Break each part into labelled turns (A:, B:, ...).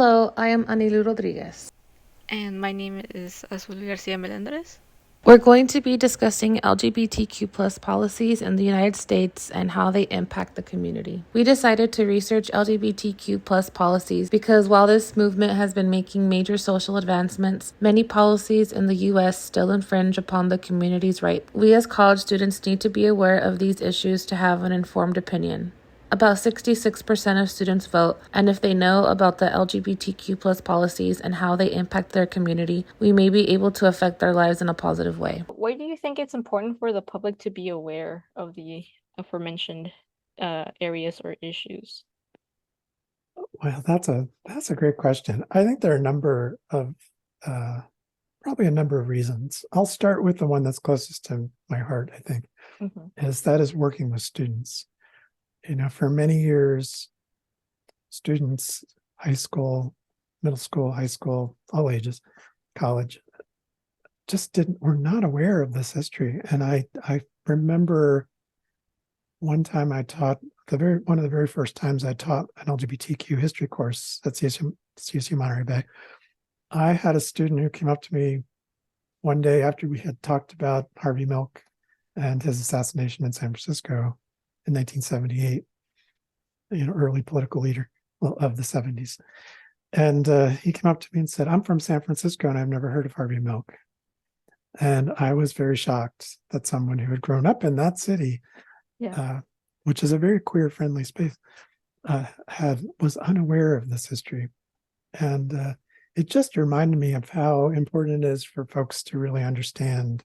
A: Hello, I am Anilu Rodriguez.
B: And my name is Asul Garcia-Melendrez.
A: We're going to be discussing LGBTQ plus policies in the United States and how they impact the community. We decided to research LGBTQ plus policies because while this movement has been making major social advancements, many policies in the U.S. still infringe upon the community's rights. We as college students need to be aware of these issues to have an informed opinion. About 66% of students vote, and if they know about the LGBTQ plus policies and how they impact their community, we may be able to affect their lives in a positive way.
B: Why do you think it's important for the public to be aware of the aforementioned areas or issues?
C: Well, that's a great question. I think there are a number of uh, probably a number of reasons. I'll start with the one that's closest to my heart, I think,
B: Hmm.
C: is working with students. For many years, students, high school, middle school, high school, all ages, college, just were not aware of this history. And I remember one time I taught one of the very first times I taught an LGBTQ history course at CSU Monterey Bay. I had a student who came up to me one day after we had talked about Harvey Milk and his assassination in San Francisco in 1978, early political leader of the 70s. And he came up to me and said, "I'm from San Francisco and I've never heard of Harvey Milk." And I was very shocked that someone who had grown up in that city,
B: Yeah.
C: which is a very queer-friendly space, was unaware of this history. And it just reminded me of how important it is for folks to really understand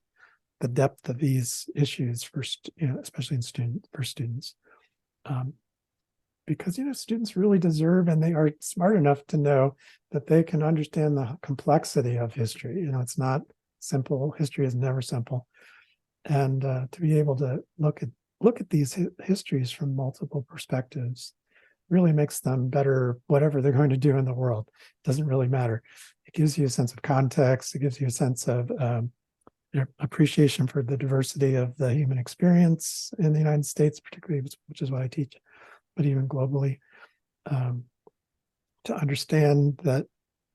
C: the depth of these issues especially for students. Because students really deserve, and they are smart enough to know that they can understand the complexity of history. It's not simple. History is never simple, and to be able to look at these histories from multiple perspectives really makes them better whatever they're going to do in the world. It doesn't really matter. It gives you a sense of context. It gives you a sense of appreciation for the diversity of the human experience in the United States, particularly, which is what I teach, but even globally, to understand that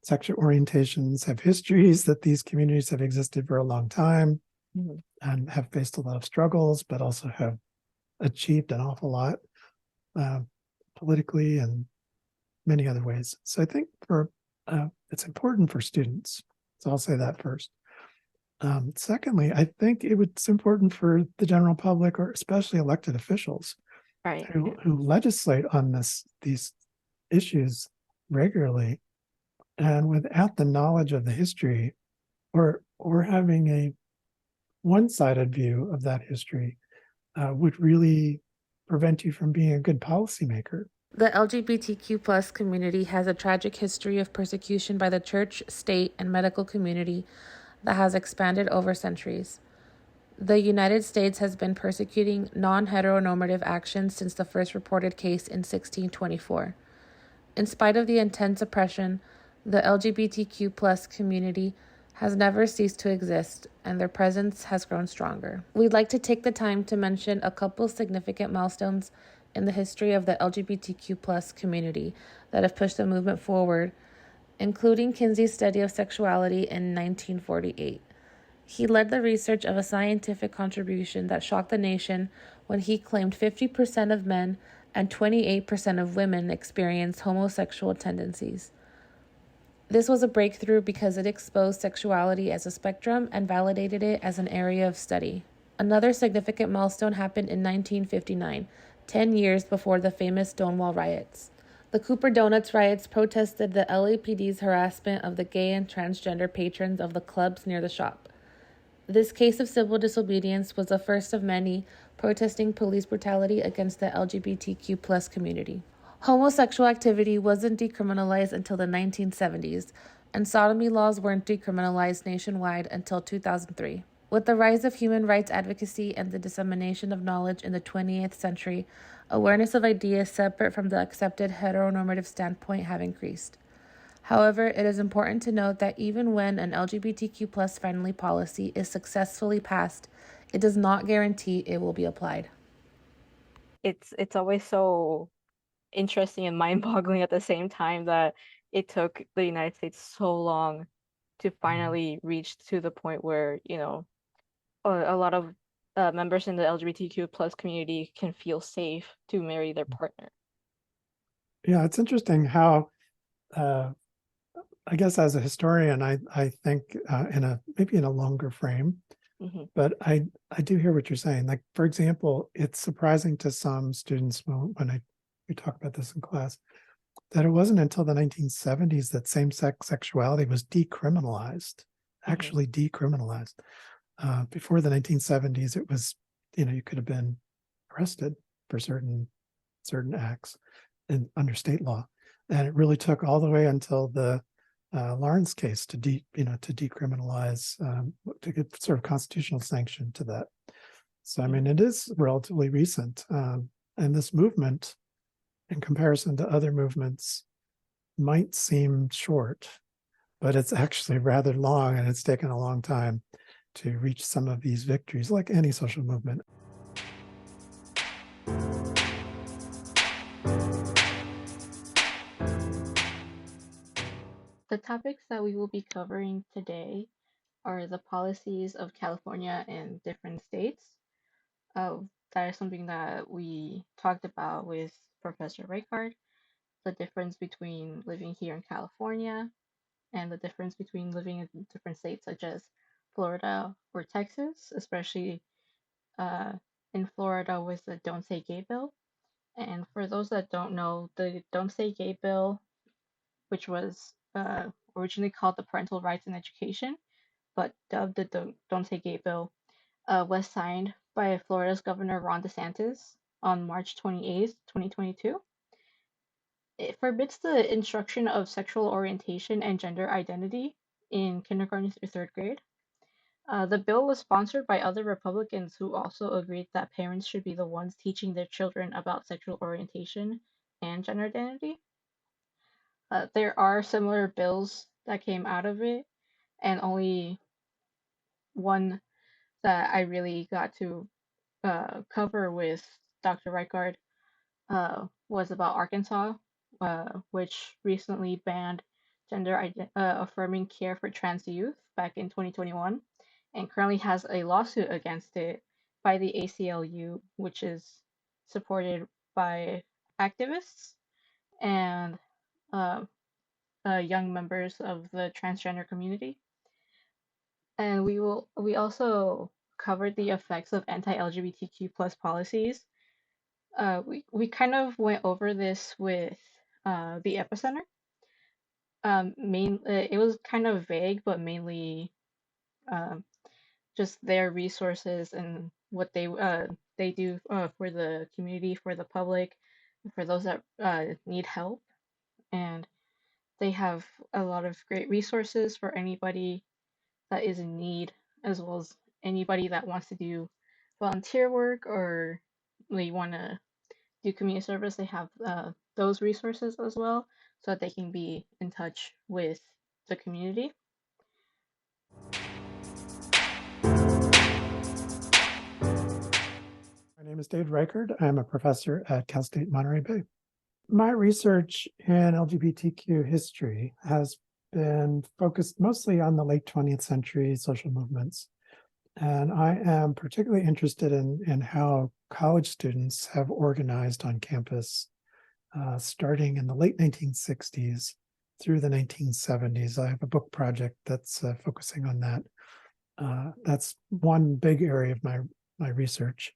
C: sexual orientations have histories, that these communities have existed for a long time and have faced a lot of struggles, but also have achieved an awful lot politically and many other ways. So I think it's important for students. So I'll say that first. Secondly, I think it's important for the general public, or especially elected officials,
B: Right.
C: who legislate on these issues regularly, and without the knowledge of the history, or having a one-sided view of that history, would really prevent you from being a good policymaker.
A: The LGBTQ plus community has a tragic history of persecution by the church, state, and medical community that has expanded over centuries. The United States has been persecuting non-heteronormative actions since the first reported case in 1624. In spite of the intense oppression, the LGBTQ plus community has never ceased to exist, and their presence has grown stronger. We'd like to take the time to mention a couple significant milestones in the history of the LGBTQ plus community that have pushed the movement forward, including Kinsey's study of sexuality in 1948. He led the research of a scientific contribution that shocked the nation when he claimed 50% of men and 28% of women experience homosexual tendencies. This was a breakthrough because it exposed sexuality as a spectrum and validated it as an area of study. Another significant milestone happened in 1959, 10 years before the famous Stonewall riots. The Cooper Donuts riots protested the LAPD's harassment of the gay and transgender patrons of the clubs near the shop. This case of civil disobedience was the first of many protesting police brutality against the LGBTQ plus community. Homosexual activity wasn't decriminalized until the 1970s, and sodomy laws weren't decriminalized nationwide until 2003. With the rise of human rights advocacy and the dissemination of knowledge in the 20th century, awareness of ideas separate from the accepted heteronormative standpoint have increased. However, it is important to note that even when an LGBTQ plus friendly policy is successfully passed, it does not guarantee it will be applied.
B: It's always so interesting and mind-boggling at the same time that it took the United States so long to finally reach to the point where, a lot of members in the LGBTQ plus community can feel safe to marry their partner.
C: Yeah, it's interesting how, I guess as a historian, I think maybe in a longer frame,
B: Hmm.
C: but I do hear what you're saying. Like, for example, it's surprising to some students when we talk about this in class, that it wasn't until the 1970s that same-sex sexuality was decriminalized, actually decriminalized. Before the 1970s, it was, you could have been arrested for certain acts under state law. And it really took all the way until the Lawrence case to decriminalize, to get sort of constitutional sanction to that. So, I mean, it is relatively recent. And this movement, in comparison to other movements, might seem short, but it's actually rather long, and it's taken a long time to reach some of these victories, like any social movement.
B: The topics that we will be covering today are the policies of California and different states. Uh, that is something that we talked about with Professor Ricard, the difference between living here in California and the difference between living in different states such as Florida or Texas, especially uh, in Florida with the Don't Say Gay bill. And for those that don't know, the Don't Say Gay bill, which was originally called the Parental Rights in Education, but dubbed the Don't Say Gay bill, was signed by Florida's Governor Ron DeSantis on March 28th, 2022. It forbids the instruction of sexual orientation and gender identity in kindergarten through third grade. The bill was sponsored by other Republicans who also agreed that parents should be the ones teaching their children about sexual orientation and gender identity. There are similar bills that came out of it, and only one that I really got to cover with Dr. Reichard was about Arkansas, which recently banned affirming care for trans youth back in 2021, and currently has a lawsuit against it by the ACLU, which is supported by activists and uh, young members of the transgender community. And we also covered the effects of anti-LGBTQ plus policies. We kind of went over this with the epicenter. It was kind of vague, but mainly um, just their resources and what they do for the community, for the public, for those that need help. And they have a lot of great resources for anybody that is in need, as well as anybody that wants to do volunteer work or they want to do community service. They have those resources as well, so that they can be in touch with the community.
C: My name is Dave Reichard. I'm a professor at Cal State Monterey Bay. My research in LGBTQ history has been focused mostly on the late 20th century social movements. And I am particularly interested in how college students have organized on campus starting in the late 1960s through the 1970s. I have a book project that's focusing on that. That's one big area of my research.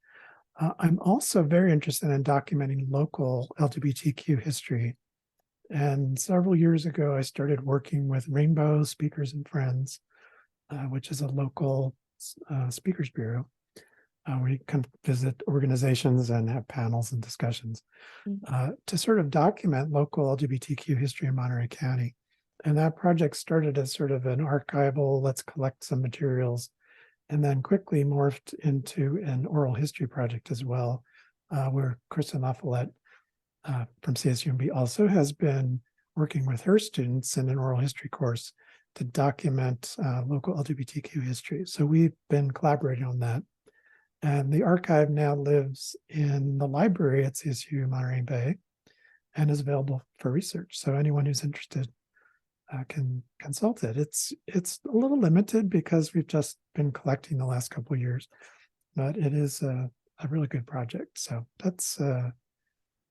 C: I'm also very interested in documenting local LGBTQ history. And several years ago, I started working with Rainbow Speakers and Friends, which is a local speakers bureau. We can visit organizations and have panels and discussions to sort of document local LGBTQ history in Monterey County. And that project started as sort of an archival, let's collect some materials, and then quickly morphed into an oral history project as well, where Kristen Laffollette from CSUMB also has been working with her students in an oral history course to document local LGBTQ history. So we've been collaborating on that. And the archive now lives in the library at CSU Monterey Bay and is available for research. So anyone who's interested can consult it. It's a little limited because we've just been collecting the last couple of years, but it is a really good project. So that's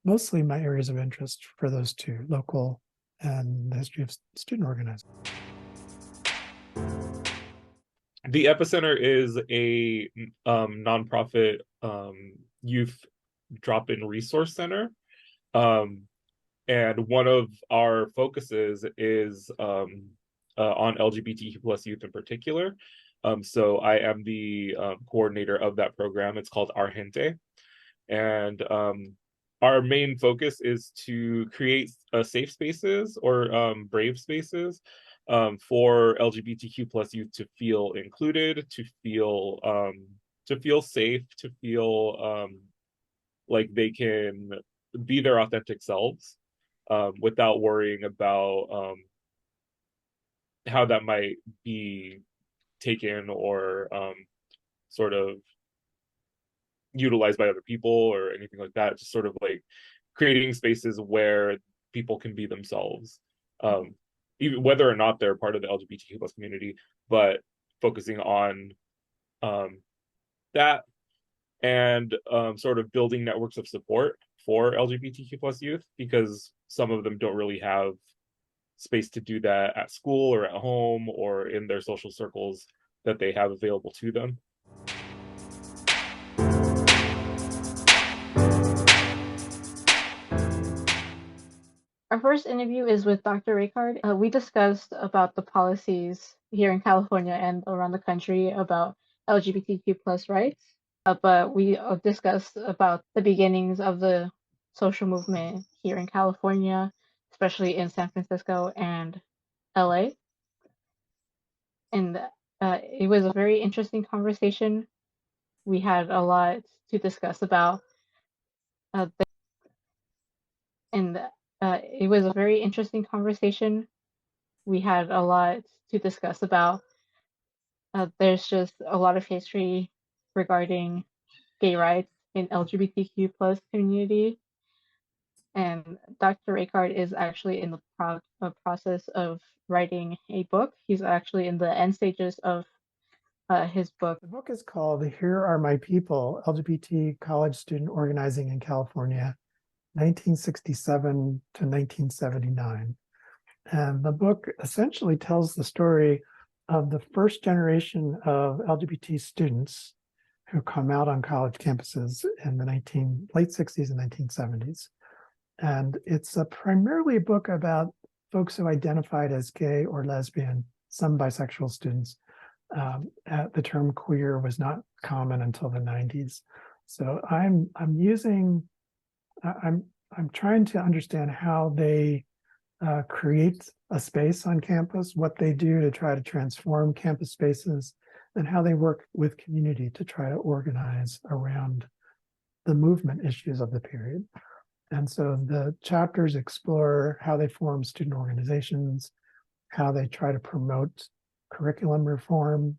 C: mostly my areas of interest for those two, local and the history of student organizing.
D: The Epicenter is a nonprofit youth drop-in resource center. And one of our focuses is on LGBTQ plus youth in particular. So I am the coordinator of that program. It's called Our Gente. And our main focus is to create safe spaces or brave spaces for LGBTQ plus youth to feel included, to feel safe, to feel like they can be their authentic selves without worrying about how that might be taken or sort of utilized by other people or anything like that. Just sort of like creating spaces where people can be themselves, even whether or not they're part of the LGBTQ plus community, but focusing on that and sort of building networks of support for LGBTQ plus youth, because some of them don't really have space to do that at school or at home or in their social circles that they have available to them.
B: Our first interview is with Dr. Ricard. We discussed about the policies here in California and around the country about LGBTQ plus rights, but we discussed about the beginnings of the social movement here in California, especially in San Francisco and LA. And it was a very interesting conversation. We had a lot to discuss about, it was a very interesting conversation. We had a lot to discuss about. There's just a lot of history regarding gay rights in LGBTQ plus community, and Dr. Ricard is actually in the process of writing a book. He's actually in the end stages of his book.
C: The book is called Here Are My People, LGBT College Student Organizing in California, 1967 to 1979. And the book essentially tells the story of the first generation of LGBT students who come out on college campuses in the late 60s and 1970s. And it's primarily a book about folks who identified as gay or lesbian, some bisexual students. The term queer was not common until the 90s. So I'm trying to understand how they create a space on campus, what they do to try to transform campus spaces, and how they work with community to try to organize around the movement issues of the period. And so the chapters explore how they form student organizations, how they try to promote curriculum reform,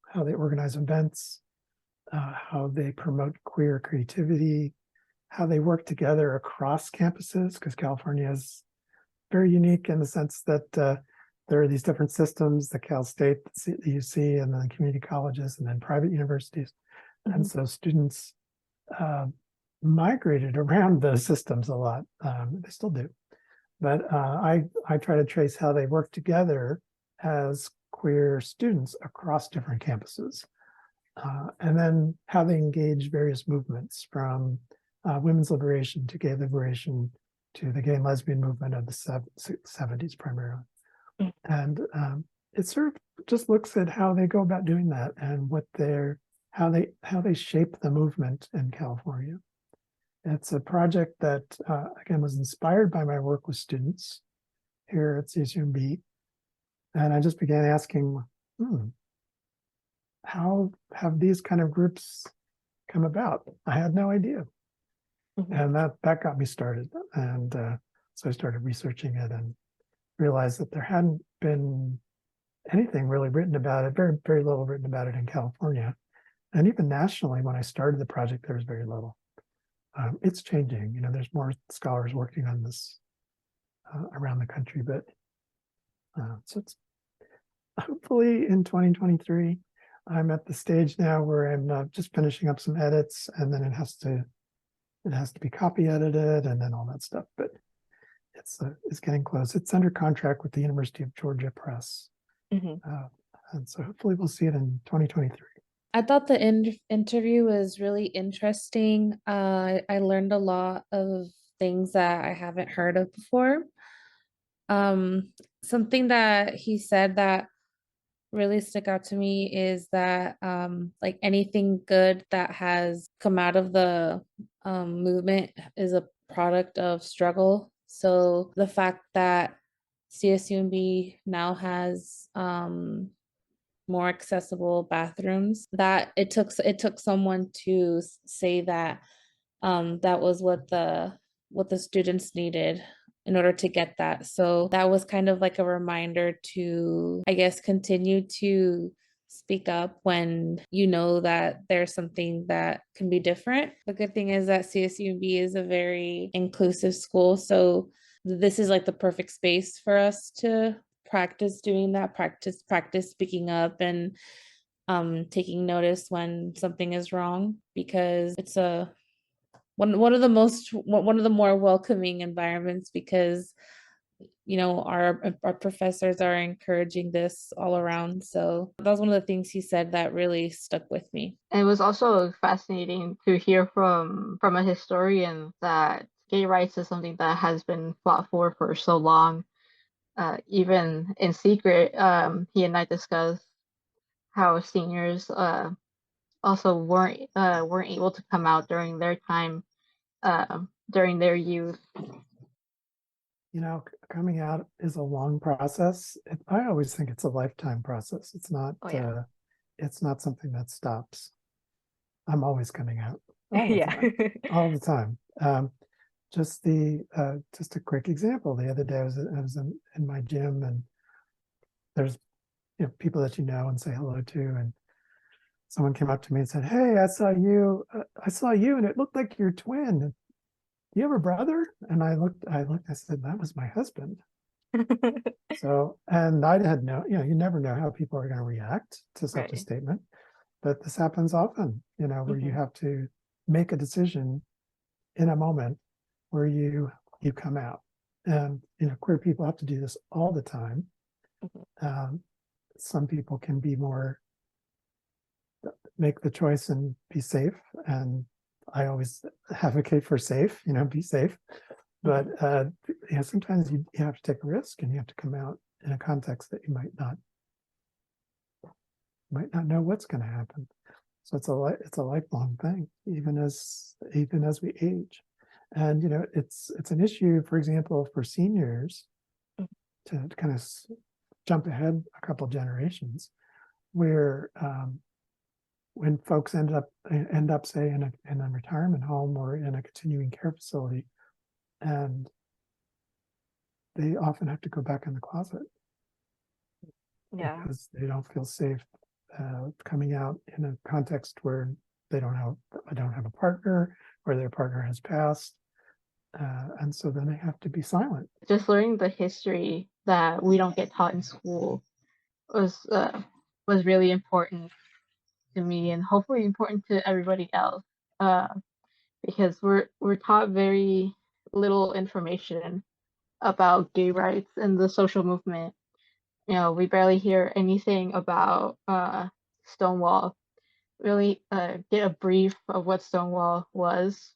C: how they organize events, how they promote queer creativity, how they work together across campuses, because California is very unique in the sense that there are these different systems, the Cal State, the UC, and then community colleges, and then private universities. Mm-hmm. And so students migrated around those systems a lot. They still do. But I try to trace how they work together as queer students across different campuses. And then how they engage various movements, from women's liberation to gay liberation to the gay and lesbian movement of the 70s primarily. And it sort of just looks at how they go about doing that and how they shape the movement in California. It's a project that, again, was inspired by my work with students here at CSUMB. And I just began asking, how have these kind of groups come about? I had no idea. Mm-hmm. And that got me started. And so I started researching it and realized that there hadn't been anything really written about it, very, very little written about it in California. And even nationally, when I started the project, there was very little. It's changing. There's more scholars working on this around the country, but So it's hopefully in 2023. I'm at the stage now where I'm just finishing up some edits, and then it has to be copy edited and then all that stuff. But it's getting close. It's under contract with the University of Georgia Press, and so hopefully we'll see it in 2023.
A: I thought the interview was really interesting. I learned a lot of things that I haven't heard of before. Something that he said that really stuck out to me is that like anything good that has come out of the movement is a product of struggle. So the fact that CSUMB now has more accessible bathrooms, that it took someone to say that that was what the students needed in order to get that. So that was kind of like a reminder to, I guess, continue to speak up when you know that there's something that can be different. The good thing is that CSUB is a very inclusive school. So this is like the perfect space for us to practice doing that, practice speaking up and taking notice when something is wrong, because it's one of the more welcoming environments, because our professors are encouraging this all around. So that was one of the things he said that really stuck with me.
B: And it was also fascinating to hear from a historian that gay rights is something that has been fought for so long. Even in secret, he and I discussed how seniors also weren't able to come out during their time, during their youth.
C: Coming out is a long process. I always think it's a lifetime process. It's not. It's not something that stops. I'm always coming out. All the time. Just a quick example. The other day, I was in my gym, and there's people that and say hello to, and someone came up to me and said, "Hey, I saw you, and it looked like your twin. Do you have a brother?" And I looked, I said, "That was my husband." So, and I had you never know how people are going to react to such a statement, but this happens often, where you have to make a decision in a moment where you come out. And, queer people have to do this all the time. Some people can be more, make the choice and be safe. And I always advocate for safe, be safe. But sometimes you have to take a risk, and you have to come out in a context that you might not know what's going to happen. So it's a lifelong thing, even as we age. And it's an issue, for example, for seniors, to kind of jump ahead a couple of generations, where when folks end up say in a retirement home or in a continuing care facility, and they often have to go back in the closet because they don't feel safe coming out in a context where they don't have a partner, or their partner has passed, and so then they have to be silent.
B: Just learning the history that we don't get taught in school was really important to me, and hopefully important to everybody else, because we're taught very little information about gay rights and the social movement. We barely hear anything about Stonewall. Really get a brief of what Stonewall was.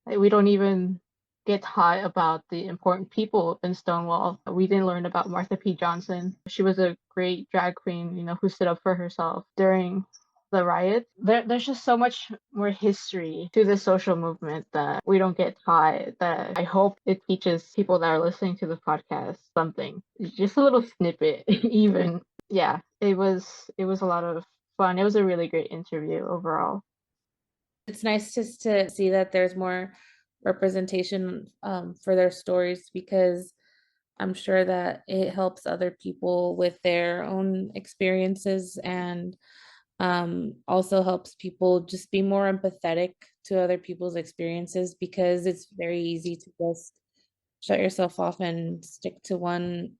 B: We don't even get taught about the important people in Stonewall. We didn't learn about Martha P. Johnson. She was a great drag queen, who stood up for herself during the riots. There's just so much more history to the social movement that we don't get taught, that I hope it teaches people that are listening to the podcast something. Just a little snippet, even. Yeah, it was a lot of fun. It was a really great interview overall.
A: It's nice just to see that there's more representation for their stories, because I'm sure that it helps other people with their own experiences, and also helps people just be more empathetic to other people's experiences, because it's very easy to just shut yourself off and stick to one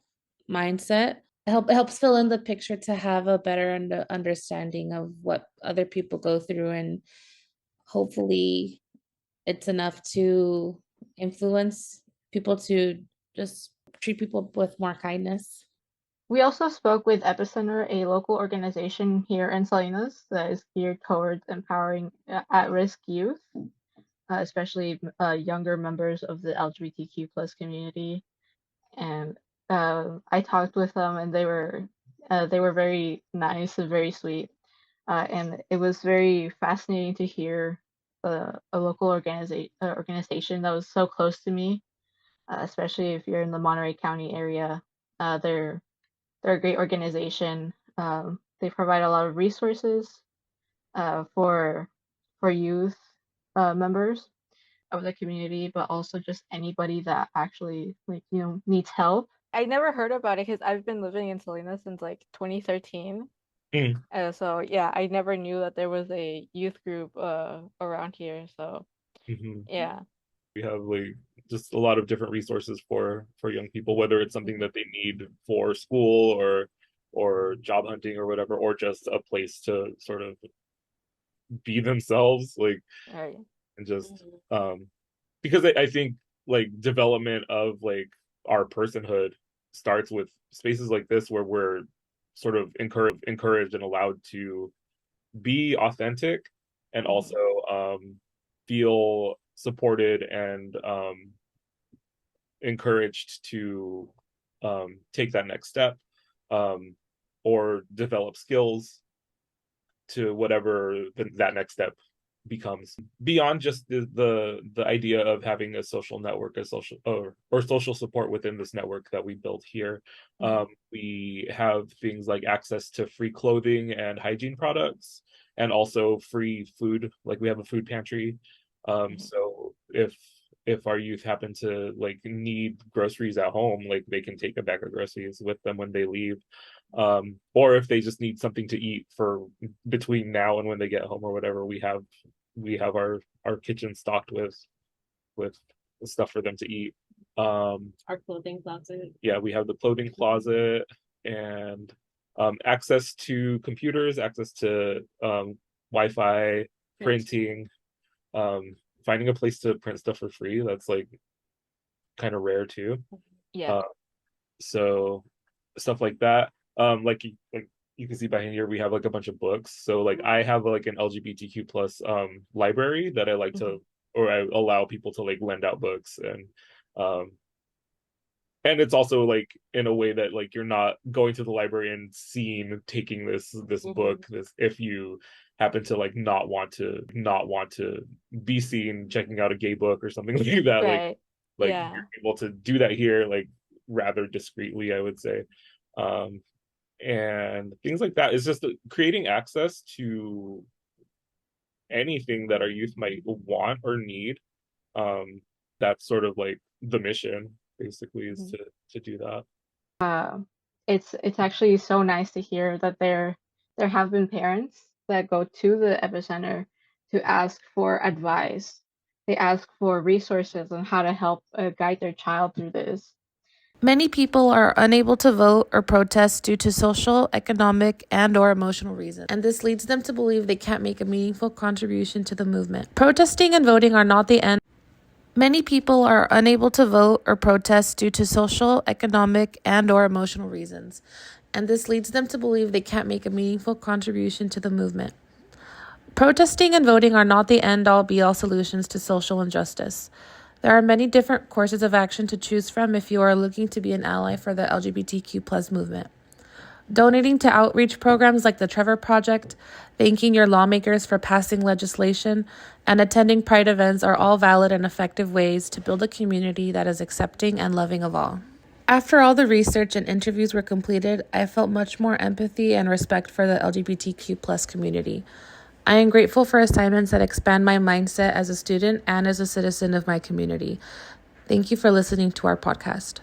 A: mindset. It helps fill in the picture to have a better understanding of what other people go through, and hopefully it's enough to influence people to just treat people with more kindness.
B: We also spoke with Epicenter, a local organization here in Salinas that is geared towards empowering at-risk youth, especially younger members of the LGBTQ plus community. And I talked with them, and they were very nice and very sweet. And it was very fascinating to hear a local organization that was so close to me, especially if you're in the Monterey County area. They're a great organization. They provide a lot of resources for youth members of the community, but also just anybody that actually needs help. I never heard about it because I've been living in Salinas since like 2013.
D: Mm.
B: So yeah, I never knew that there was a youth group around here. So
D: Mhm.
B: yeah.
D: We have like just a lot of different resources for young people, whether it's something that they need for school or job hunting or whatever, or just a place to sort of be themselves, like,
B: Right.
D: and just because I think like development of like our personhood starts with spaces like this where we're sort of encouraged and allowed to be authentic and also feel supported and encouraged to take that next step or develop skills to whatever that next step becomes, beyond just the idea of having a social network, a social or social support within this network that we built here. We have things like access to free clothing and hygiene products, and also free food. Like we have a food pantry. So if our youth happen to like need groceries at home, like they can take a bag of groceries with them when they leave. Or if they just need something to eat for between now and when they get home or whatever, we have our kitchen stocked with stuff for them to eat.
A: Our clothing closet.
D: Yeah, we have the clothing closet and access to computers, access to Wi-Fi, printing, finding a place to print stuff for free. That's like kind of rare too.
B: Yeah.
D: So stuff like that. Like you can see behind here, we have like a bunch of books. So like I have like an LGBTQ plus library that I like to, or I allow people to like lend out books, and it's also like in a way that like you're not going to the library and taking this book, this, if you happen to like not want to be seen checking out a gay book or something like that.
B: Right.
D: Like
B: Yeah.
D: you're able to do that here, like rather discreetly, I would say. And things like that is just creating access to anything that our youth might want or need. That's sort of like the mission, basically, is to do that.
B: It's actually so nice to hear that there have been parents that go to the epicenter to ask for advice. They ask for resources on how to help guide their child through this.
A: Many people are unable to vote or protest due to social, economic, and/or emotional reasons, and this leads them to believe they can't make a meaningful contribution to the movement. Protesting and voting are not the end. Many people are unable to vote or protest due to social, economic, and/or emotional reasons, and this leads them to believe they can't make a meaningful contribution to the movement. Protesting and voting are not the end-all be-all solutions to social injustice. There are many different courses of action to choose from if you are looking to be an ally for the LGBTQ plus movement. Donating to outreach programs like the Trevor Project, thanking your lawmakers for passing legislation, and attending Pride events are all valid and effective ways to build a community that is accepting and loving of all. After all the research and interviews were completed, I felt much more empathy and respect for the LGBTQ plus community. I am grateful for assignments that expand my mindset as a student and as a citizen of my community. Thank you for listening to our podcast.